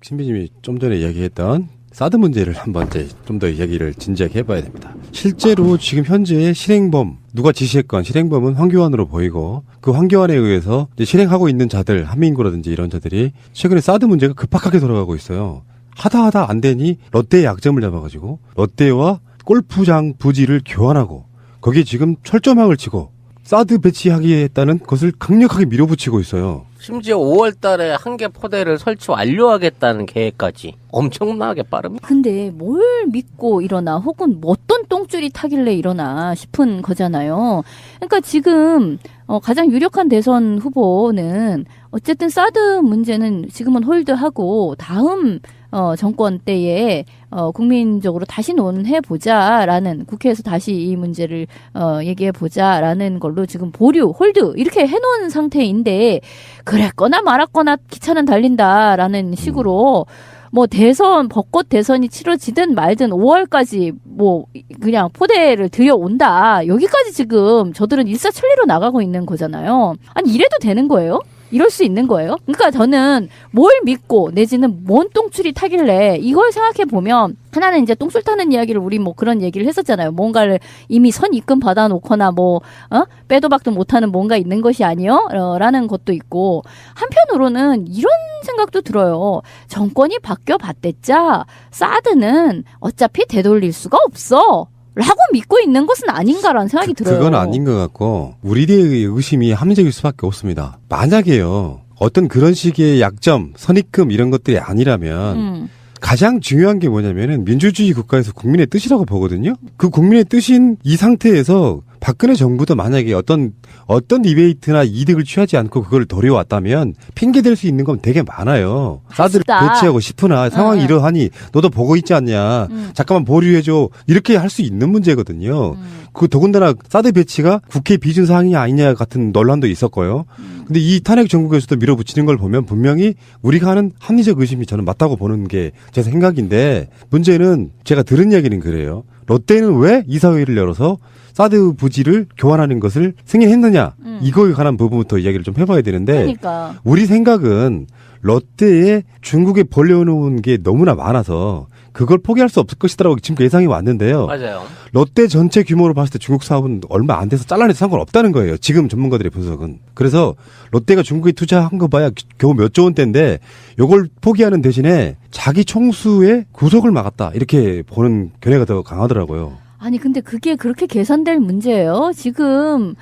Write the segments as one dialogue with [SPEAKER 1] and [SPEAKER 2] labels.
[SPEAKER 1] 신비님이 좀 전에 이야기했던 사드 문제를 한번 좀 더 이야기를 진지하게 해봐야 됩니다. 실제로 지금 현재 실행범, 누가 지시했건 실행범은 황교안으로 보이고 그 황교안에 의해서 이제 실행하고 있는 자들, 한민구라든지 이런 자들이 최근에 사드 문제가 급박하게 돌아가고 있어요. 하다 안 되니 롯데의 약점을 잡아가지고 롯데와 골프장 부지를 교환하고 거기에 지금 철조망을 치고 사드 배치하겠다는 것을 강력하게 밀어붙이고 있어요.
[SPEAKER 2] 심지어 5월 달에 한 개 포대를 설치 완료하겠다는 계획까지 엄청나게 빠릅니다.
[SPEAKER 3] 근데 뭘 믿고 일어나 혹은 어떤 똥줄이 타길래 일어나 싶은 거잖아요. 그러니까 지금 가장 유력한 대선 후보는 어쨌든 사드 문제는 지금은 홀드하고 다음 정권 때에 국민적으로 다시 논해보자라는, 국회에서 다시 이 문제를 얘기해보자라는 걸로 지금 보류, 홀드 이렇게 해놓은 상태인데, 그랬거나 말았거나 기차는 달린다라는 식으로 뭐 대선, 벚꽃 대선이 치러지든 말든 5월까지 뭐 그냥 포대를 들여온다, 여기까지 지금 저들은 일사천리로 나가고 있는 거잖아요. 아니 이래도 되는 거예요? 이럴 수 있는 거예요? 그러니까 저는 뭘 믿고 내지는 뭔 똥줄이 타길래, 이걸 생각해 보면 하나는 이제 똥줄 타는 이야기를 우리 뭐 그런 얘기를 했었잖아요. 뭔가를 이미 선 입금 받아 놓거나 뭐 빼도 박도 못하는 뭔가 있는 것이 아니요? 라는 것도 있고, 한편으로는 이런 생각도 들어요. 정권이 바뀌어 봤댔자 사드는 어차피 되돌릴 수가 없어 라고 믿고 있는 것은 아닌가라는 생각이 들어요.
[SPEAKER 1] 그건 아닌 것 같고 우리들의 의심이 합리적일 수밖에 없습니다. 만약에요, 어떤 그런 식의 약점, 선입금 이런 것들이 아니라면 가장 중요한 게 뭐냐면은 민주주의 국가에서 국민의 뜻이라고 보거든요. 그 국민의 뜻인 이 상태에서 박근혜 정부도 만약에 어떤 리베이트나 이득을 취하지 않고 그걸 도려왔다면 핑계댈 수 있는 건 되게 많아요. 사드를 배치하고 싶으나 상황이 이러하니 너도 보고 있지 않냐. 잠깐만 보류해줘. 이렇게 할 수 있는 문제거든요. 그 더군다나 사드 배치가 국회 비준 사항이 아니냐 같은 논란도 있었고요. 근데 이 탄핵 정국에서도 밀어붙이는 걸 보면 분명히 우리가 하는 합리적 의심이 저는 맞다고 보는 게 제 생각인데, 문제는 제가 들은 이야기는 그래요. 롯데는 왜 이사회를 열어서 사드 부지를 교환하는 것을 승인했느냐, 이거에 관한 부분부터 이야기를 좀 해봐야 되는데,
[SPEAKER 3] 그러니까.
[SPEAKER 1] 우리 생각은 롯데에 중국에 벌려놓은 게 너무나 많아서 그걸 포기할 수 없을 것이다라고 지금 예상이 왔는데요.
[SPEAKER 2] 맞아요.
[SPEAKER 1] 롯데 전체 규모로 봤을 때 중국 사업은 얼마 안 돼서 잘라내도 상관없다는 거예요. 지금 전문가들의 분석은. 그래서 롯데가 중국에 투자한 거 봐야 겨우 몇 조 원대인데 요걸 포기하는 대신에 자기 총수의 구속을 막았다, 이렇게 보는 견해가 더 강하더라고요.
[SPEAKER 3] 아니 근데 그게 그렇게 계산될 문제예요? 지금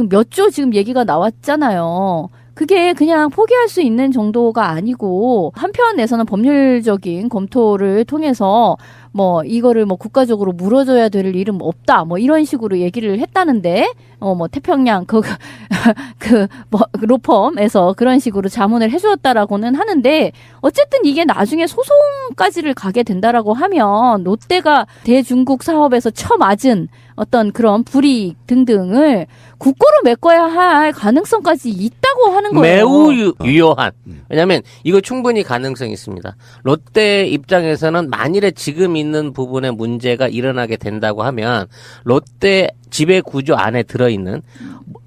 [SPEAKER 3] 몇 조 지금 얘기가 나왔잖아요. 그게 그냥 포기할 수 있는 정도가 아니고, 한편에서는 법률적인 검토를 통해서 뭐 이거를 뭐 국가적으로 물어줘야 될 일은 없다, 뭐 이런 식으로 얘기를 했다는데, 뭐 태평양 뭐 로펌에서 그런 식으로 자문을 해주었다라고는 하는데, 어쨌든 이게 나중에 소송까지를 가게 된다라고 하면 롯데가 대중국 사업에서 처맞은 어떤 그런 불이익 등등을 국고로 메꿔야 할 가능성까지 있다고 하는 거예요.
[SPEAKER 2] 매우 유효한. 왜냐하면 이거 충분히 가능성이 있습니다. 롯데 입장에서는 만일에 지금 있는 부분에 문제가 일어나게 된다고 하면 롯데 지배 구조 안에 들어있는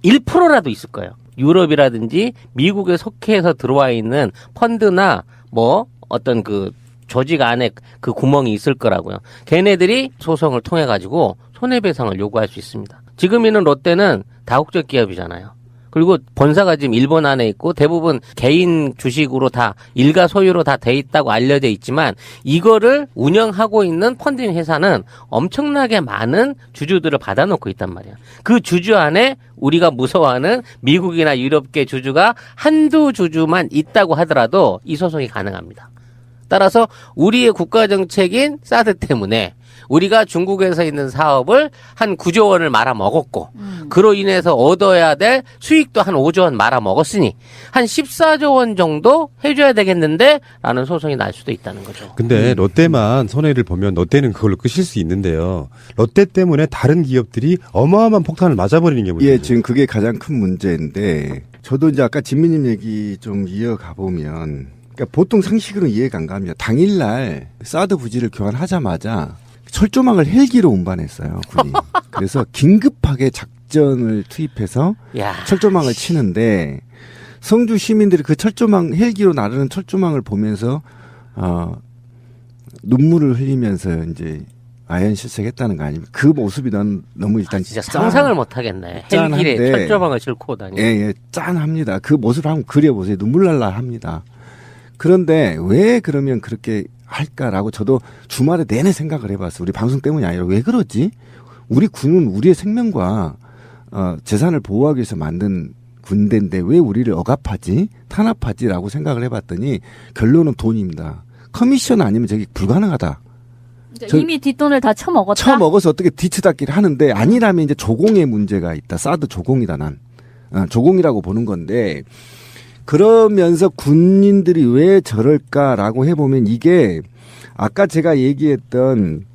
[SPEAKER 2] 1%라도 있을 거예요. 유럽이라든지 미국에 속해서 들어와 있는 펀드나 뭐 어떤 그 조직 안에 그 구멍이 있을 거라고요. 걔네들이 소송을 통해 가지고 손해배상을 요구할 수 있습니다. 지금 있는 롯데는 다국적 기업이잖아요. 그리고 본사가 지금 일본 안에 있고 대부분 개인 주식으로 다 일가 소유로 다 돼 있다고 알려져 있지만, 이거를 운영하고 있는 펀딩 회사는 엄청나게 많은 주주들을 받아놓고 있단 말이야. 그 주주 안에 우리가 무서워하는 미국이나 유럽계 주주가 한두 주주만 있다고 하더라도 이 소송이 가능합니다. 따라서 우리의 국가정책인 사드 때문에 우리가 중국에서 있는 사업을 한 9조 원을 말아먹었고, 그로 인해서 얻어야 될 수익도 한 5조 원 말아먹었으니 한 14조 원 정도 해줘야 되겠는데 라는 소송이 날 수도 있다는 거죠.
[SPEAKER 1] 근데 롯데만 손해를 보면 롯데는 그걸로 끄실 수 있는데요. 롯데 때문에 다른 기업들이 어마어마한 폭탄을 맞아버리는 게 문제예요.
[SPEAKER 4] 예, 지금 그게 가장 큰 문제인데, 저도 이제 아까 진미님 얘기 좀 이어가 보면, 그러니까 보통 상식으로 이해가 안 갑니다. 당일날 사드 부지를 교환하자마자 철조망을 헬기로 운반했어요, 군이. 그래서 긴급하게 작전을 투입해서 철조망을 치는데, 성주 시민들이 그 철조망, 헬기로 나르는 철조망을 보면서 눈물을 흘리면서 이제 아연 실색했다는 거 아닙니까? 그 모습이 난 너무 일단
[SPEAKER 2] 진짜 상상을 못 하겠네. 헬길에
[SPEAKER 4] 짠한데.
[SPEAKER 2] 철조망을 싣고 다니는.
[SPEAKER 4] 예, 짠합니다. 그 모습을 한번 그려보세요. 눈물 날라 합니다. 그런데 왜 그러면 그렇게 할까라고 저도 주말에 내내 생각을 해봤어요. 우리 방송 때문이 아니라 왜 그러지? 우리 군은 우리의 생명과 재산을 보호하기 위해서 만든 군대인데 왜 우리를 억압하지? 탄압하지라고 생각을 해봤더니 결론은 돈입니다. 커미션 아니면 저기 불가능하다.
[SPEAKER 3] 이미 뒷돈을 다 쳐먹었다.
[SPEAKER 4] 쳐먹어서 어떻게 뒤치닫기를 하는데 아니라면 이제 조공의 문제가 있다. 사드 조공이다 난. 조공이라고 보는 건데 그러면서 군인들이 왜 저럴까라고 해보면 이게 아까 제가 얘기했던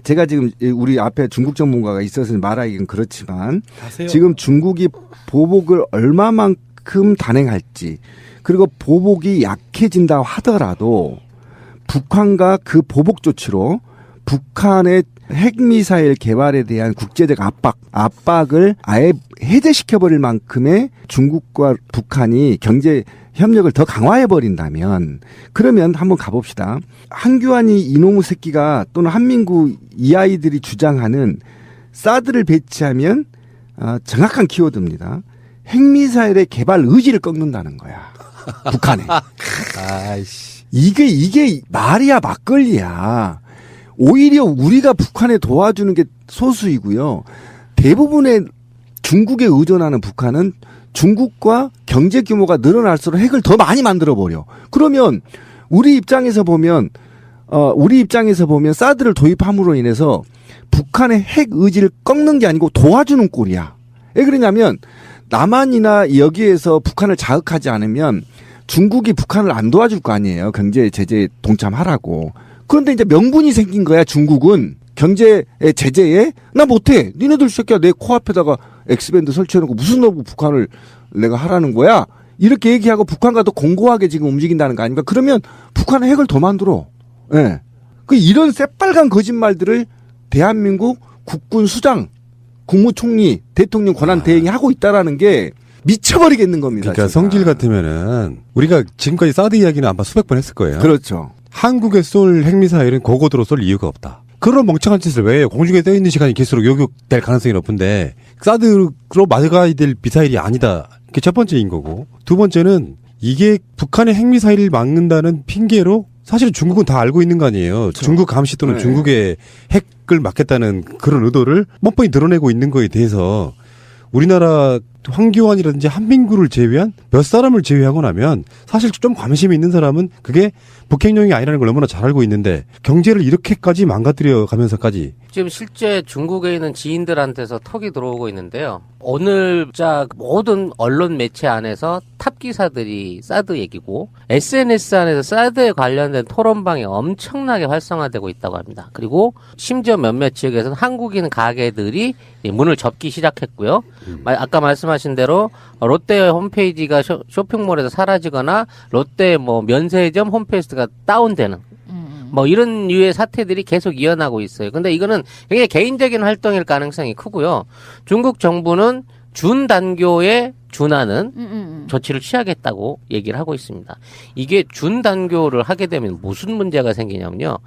[SPEAKER 4] 제가 지금 우리 앞에 중국 전문가가 있어서 말하기는 그렇지만 지금 중국이 보복을 얼마만큼 단행할지 그리고 보복이 약해진다 하더라도 북한과 그 보복 조치로 북한의 핵미사일 개발에 대한 국제적 압박을 아예 해제시켜버릴 만큼의 중국과 북한이 경제 협력을 더 강화해버린다면 그러면 한번 가봅시다. 한규환이 이놈의 새끼가 또는 한민구 이 아이들이 주장하는 사드를 배치하면 정확한 키워드입니다. 핵미사일의 개발 의지를 꺾는다는 거야. 북한에.
[SPEAKER 1] 아이씨.
[SPEAKER 4] 이게 말이야 막걸리야. 오히려 우리가 북한에 도와주는 게 소수이고요. 대부분의 중국에 의존하는 북한은 중국과 경제 규모가 늘어날수록 핵을 더 많이 만들어버려. 그러면 우리 입장에서 보면 사드를 도입함으로 인해서 북한의 핵 의지를 꺾는 게 아니고 도와주는 꼴이야. 왜 그러냐면 남한이나 여기에서 북한을 자극하지 않으면 중국이 북한을 안 도와줄 거 아니에요. 경제 제재에 동참하라고. 그런데 이제 명분이 생긴 거야. 중국은 경제 제재에 나 못해. 니네들 새끼야 내 코앞에다가 엑스밴드 설치해놓고 무슨 놈 북한을 내가 하라는 거야. 이렇게 얘기하고 북한과 더 공고하게 지금 움직인다는 거 아닙니까? 그러면 북한은 핵을 더 만들어. 예. 그 이런 새빨간 거짓말들을 대한민국 국군 수장, 국무총리, 대통령 권한 대행이 하고 있다라는 게 미쳐버리겠는 겁니다.
[SPEAKER 1] 그러니까
[SPEAKER 4] 제가.
[SPEAKER 1] 성질 같으면은 우리가 지금까지 사드 이야기는 아마 수백 번 했을 거예요.
[SPEAKER 4] 그렇죠.
[SPEAKER 1] 한국에 쏠 핵미사일은 고고도로 쏠 이유가 없다. 그런 멍청한 짓을 왜 해요? 공중에 떠 있는 시간이 길수록 요격될 가능성이 높은데 사드로 막아야 될 미사일이 아니다. 그게 첫 번째인 거고. 두 번째는 이게 북한의 핵미사일을 막는다는 핑계로 사실 중국은 다 알고 있는 거 아니에요. 그렇죠. 중국 감시 또는
[SPEAKER 4] 네.
[SPEAKER 1] 중국의 핵을 막겠다는 그런 의도를 뻔뻔히 드러내고 있는 거에 대해서 우리나라 황교안이라든지 한민구를 제외한 몇 사람을 제외하고 나면 사실 좀 관심이 있는 사람은 그게 북핵용이 아니라는 걸 너무나 잘 알고 있는데 경제를 이렇게까지 망가뜨려 가면서까지
[SPEAKER 2] 지금 실제 중국에 있는 지인들한테서 턱이 들어오고 있는데요. 오늘 모든 언론 매체 안에서 탑 기사들이 사드 얘기고 SNS 안에서 사드에 관련된 토론방이 엄청나게 활성화되고 있다고 합니다. 그리고 심지어 몇몇 지역에서는 한국인 가게들이 문을 접기 시작했고요. 아까 말씀하신 대로 롯데 홈페이지가 쇼핑몰에서 사라지거나 롯데 면세점 홈페이지가 다운되는 이런 류의 사태들이 계속 이어나고 있어요. 근데 이거는 굉장히 개인적인 활동일 가능성이 크고요. 중국 정부는 준단교에 준하는 조치를 취하겠다고 얘기를 하고 있습니다. 이게 준단교를 하게 되면 무슨 문제가 생기냐면요.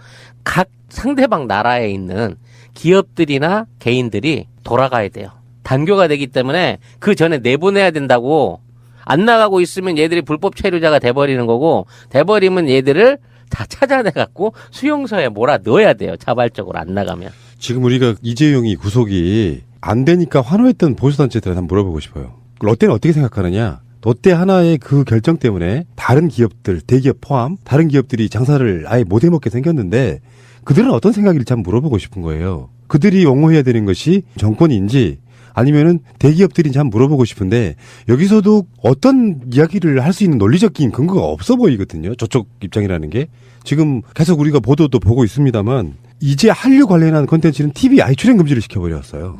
[SPEAKER 2] 각 상대방 나라에 있는 기업들이나 개인들이 돌아가야 돼요. 단교가 되기 때문에 그 전에 내보내야 된다고. 안 나가고 있으면 얘들이 불법 체류자가 돼버리는 거고, 돼버리면 얘들을 다 찾아내갖고 수용소에 몰아 넣어야 돼요. 자발적으로 안 나가면.
[SPEAKER 1] 지금 우리가 이재용이 구속이 안 되니까 환호했던 보수단체들한테 한번 물어보고 싶어요. 롯데는 어떻게 생각하느냐? 롯데 하나의 그 결정 때문에 다른 기업들, 대기업 포함 다른 기업들이 장사를 아예 못 해먹게 생겼는데 그들은 어떤 생각일지 한번 물어보고 싶은 거예요. 그들이 옹호해야 되는 것이 정권인지 아니면은 대기업들인지 한번 물어보고 싶은데 여기서도 어떤 이야기를 할 수 있는 논리적인 근거가 없어 보이거든요. 저쪽 입장이라는 게. 지금 계속 우리가 보도도 보고 있습니다만 이제 한류 관련한 콘텐츠는 TV 아예 출연 금지를 시켜버렸어요.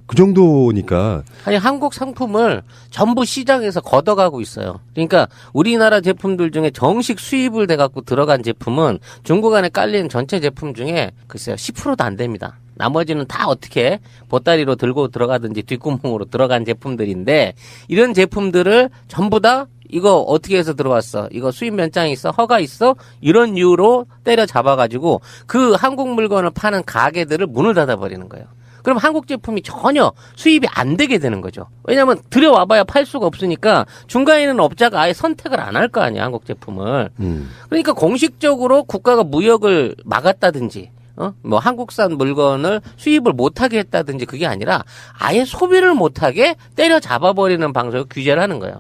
[SPEAKER 1] 그 정도니까.
[SPEAKER 2] 아니 한국 상품을 전부 시장에서 걷어가고 있어요. 그러니까 우리나라 제품들 중에 정식 수입을 돼갖고 들어간 제품은 중국 안에 깔린 전체 제품 중에 글쎄요 10%도 안 됩니다. 나머지는 다 어떻게 보따리로 들고 들어가든지 뒷구멍으로 들어간 제품들인데 이런 제품들을 전부 다 이거 어떻게 해서 들어왔어? 이거 수입 면장이 있어? 허가 있어? 이런 이유로 때려 잡아가지고 그 한국 물건을 파는 가게들을 문을 닫아버리는 거예요. 그럼 한국 제품이 전혀 수입이 안 되게 되는 거죠. 왜냐하면 들여와봐야 팔 수가 없으니까 중간에 있는 업자가 아예 선택을 안 할 거 아니야, 한국 제품을. 그러니까 공식적으로 국가가 무역을 막았다든지 뭐 한국산 물건을 수입을 못하게 했다든지 그게 아니라 아예 소비를 못하게 때려 잡아버리는 방식으로 규제를 하는 거예요.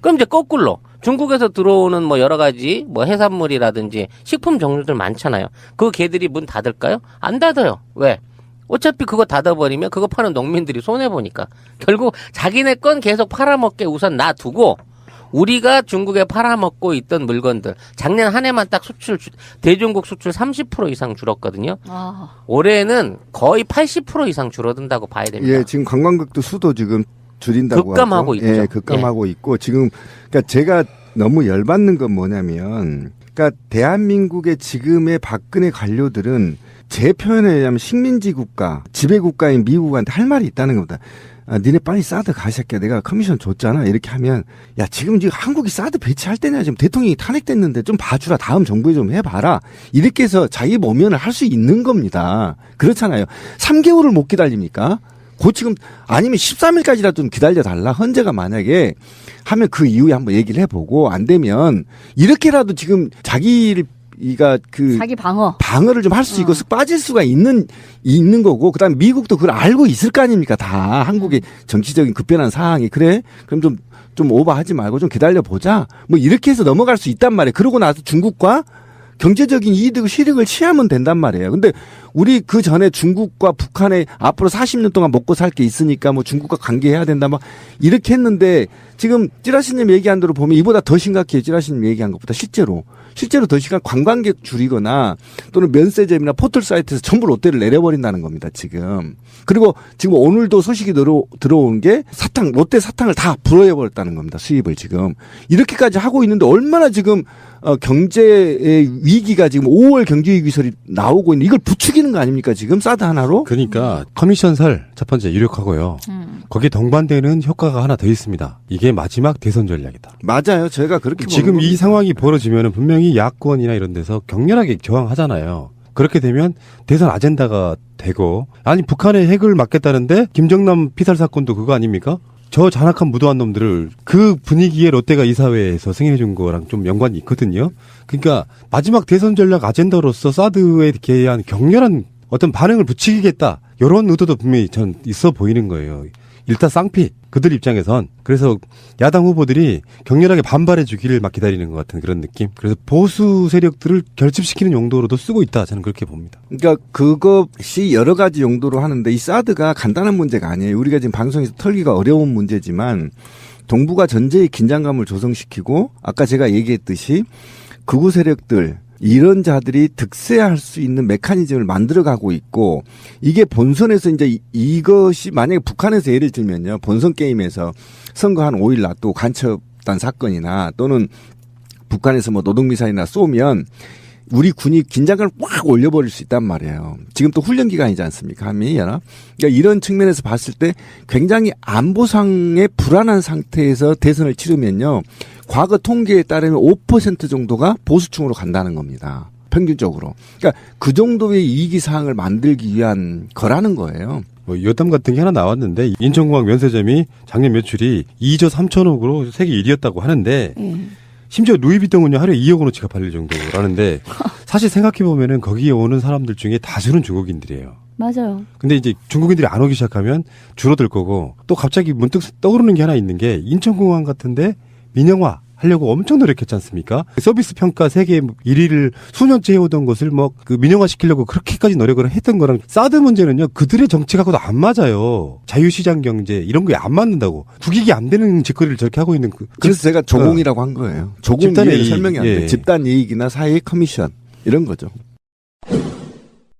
[SPEAKER 2] 그럼 이제 거꾸로 중국에서 들어오는 뭐 여러 가지 뭐 해산물이라든지 식품 종류들 많잖아요. 그 개들이 문 닫을까요? 안 닫아요. 왜? 어차피 그거 닫아버리면 그거 파는 농민들이 손해보니까 결국 자기네 건 계속 팔아먹게 우선 놔두고 우리가 중국에 팔아먹고 있던 물건들 작년 한 해만 딱 대중국 수출 30% 이상 줄었거든요. 올해는 거의 80% 이상 줄어든다고 봐야 됩니다.
[SPEAKER 4] 예, 지금 관광객도 수도 지금 줄인다고
[SPEAKER 2] 급감하고
[SPEAKER 4] 하죠.
[SPEAKER 2] 있죠.
[SPEAKER 4] 예, 급감하고 있고 지금 그러니까 제가 너무 열받는 건 뭐냐면 그러니까 대한민국의 지금의 박근혜 관료들은 제 표현에 의하면 식민지 국가, 지배 국가인 미국한테 할 말이 있다는 겁니다. 아, 니네 빨리 사드 가, 새끼야. 내가 커미션 줬잖아. 이렇게 하면, 야, 지금 한국이 사드 배치할 때냐. 지금 대통령이 탄핵됐는데 좀 봐주라. 다음 정부에 좀 해봐라. 이렇게 해서 자기 모면을 할 수 있는 겁니다. 그렇잖아요. 3개월을 못 기다립니까? 지금, 아니면 13일까지라도 좀 기다려달라. 헌재가 만약에 하면 그 이후에 한번 얘기를 해보고, 안 되면, 이렇게라도 지금 자기를
[SPEAKER 3] 자기 방어를
[SPEAKER 4] 좀 할 수 있고 쓱 빠질 수가 있는 거고 그다음에 미국도 그걸 알고 있을 거 아닙니까 다 한국의 정치적인 급변한 상황이 그래 그럼 좀 오버하지 말고 좀 기다려 보자 뭐 이렇게 해서 넘어갈 수 있단 말이에요. 그러고 나서 중국과 경제적인 이득 실익을 취하면 된단 말이에요. 근데 우리 그 전에 중국과 북한에 앞으로 40년 동안 먹고 살 게 있으니까 뭐 중국과 관계해야 된다 막 이렇게 했는데 지금 찌라시님 얘기한 대로 보면 이보다 더 심각해요. 찌라시님 얘기한 것보다 실제로 더 심각 관광객 줄이거나 또는 면세점이나 포털 사이트에서 전부 롯데를 내려버린다는 겁니다. 지금. 그리고 지금 오늘도 소식이 들어온 게 롯데 사탕을 다 불어해버렸다는 겁니다. 수입을 지금. 이렇게까지 하고 있는데 얼마나 지금 경제의 위기가 지금 5월 경제위기설이 나오고 있는 이걸 부추기는 거 아닙니까 지금 사드 하나로?
[SPEAKER 1] 그러니까 커미션설 첫 번째 유력하고요. 거기에 동반되는 효과가 하나 더 있습니다. 이게 마지막 대선 전략이다.
[SPEAKER 4] 맞아요. 제가 그렇게
[SPEAKER 1] 지금 이 상황이 벌어지면 분명히 야권이나 이런 데서 격렬하게 저항하잖아요. 그렇게 되면 대선 아젠다가 되고 아니 북한의 핵을 막겠다는데 김정남 피살 사건도 그거 아닙니까? 저 잔악한 무도한 놈들을 그 분위기에 롯데가 이사회에서 승인해 준 거랑 좀 연관이 있거든요. 그러니까 마지막 대선 전략 아젠다로서 사드에 대한 격렬한 어떤 반응을 부추기겠다. 이런 의도도 분명히 전 있어 보이는 거예요. 일단 쌍피 그들 입장에선 그래서 야당 후보들이 격렬하게 반발해 주기를 막 기다리는 것 같은 그런 느낌. 그래서 보수 세력들을 결집시키는 용도로도 쓰고 있다. 저는 그렇게 봅니다.
[SPEAKER 4] 그러니까 그것이 여러 가지 용도로 하는데 이 사드가 간단한 문제가 아니에요. 우리가 지금 방송에서 털기가 어려운 문제지만 동북아 전제의 긴장감을 조성시키고 아까 제가 얘기했듯이 극우 세력들 이런 자들이 득세할 수 있는 메커니즘을 만들어가고 있고 이게 본선에서 이제 이것이 만약에 북한에서 예를 들면요. 본선 게임에서 선거 한 5일 놔두고 간첩단 사건이나 또는 북한에서 뭐 노동미사일이나 쏘면 우리 군이 긴장감을 확 올려버릴 수 있단 말이에요. 지금 또 훈련 기간이지 않습니까? 한미연합. 그러니까 이런 측면에서 봤을 때 굉장히 안보상의 불안한 상태에서 대선을 치르면요. 과거 통계에 따르면 5% 정도가 보수층으로 간다는 겁니다. 평균적으로. 그러니까 그 정도의 이익이 사항을 만들기 위한 거라는 거예요.
[SPEAKER 1] 뭐 여담 같은 게 하나 나왔는데 인천공항 면세점이 작년 매출이 2조 3천억으로 세계 1위였다고 하는데 심지어 루이비통은요 하루에 2억 원어치가 팔릴 정도라는데 사실 생각해보면은 거기에 오는 사람들 중에 다수는 중국인들이에요.
[SPEAKER 3] 맞아요.
[SPEAKER 1] 근데 이제 중국인들이 안 오기 시작하면 줄어들 거고 또 갑자기 문득 떠오르는 게 하나 있는 게 인천공항 같은데 민영화 하려고 엄청 노력했지 않습니까? 서비스 평가 세계 1위를 수년째 해오던 것을 뭐 그 민영화 시키려고 그렇게까지 노력을 했던 거랑 사드 문제는요 그들의 정책하고도 안 맞아요. 자유시장 경제 이런 거에 안 맞는다고 국익이 안 되는 짓거리를 저렇게 하고 있는
[SPEAKER 4] 그래서 제가 조공이라고 한 거예요. 조공 이해를 설명이 안 돼. 집단 이익이나 사회 커미션 이런 거죠.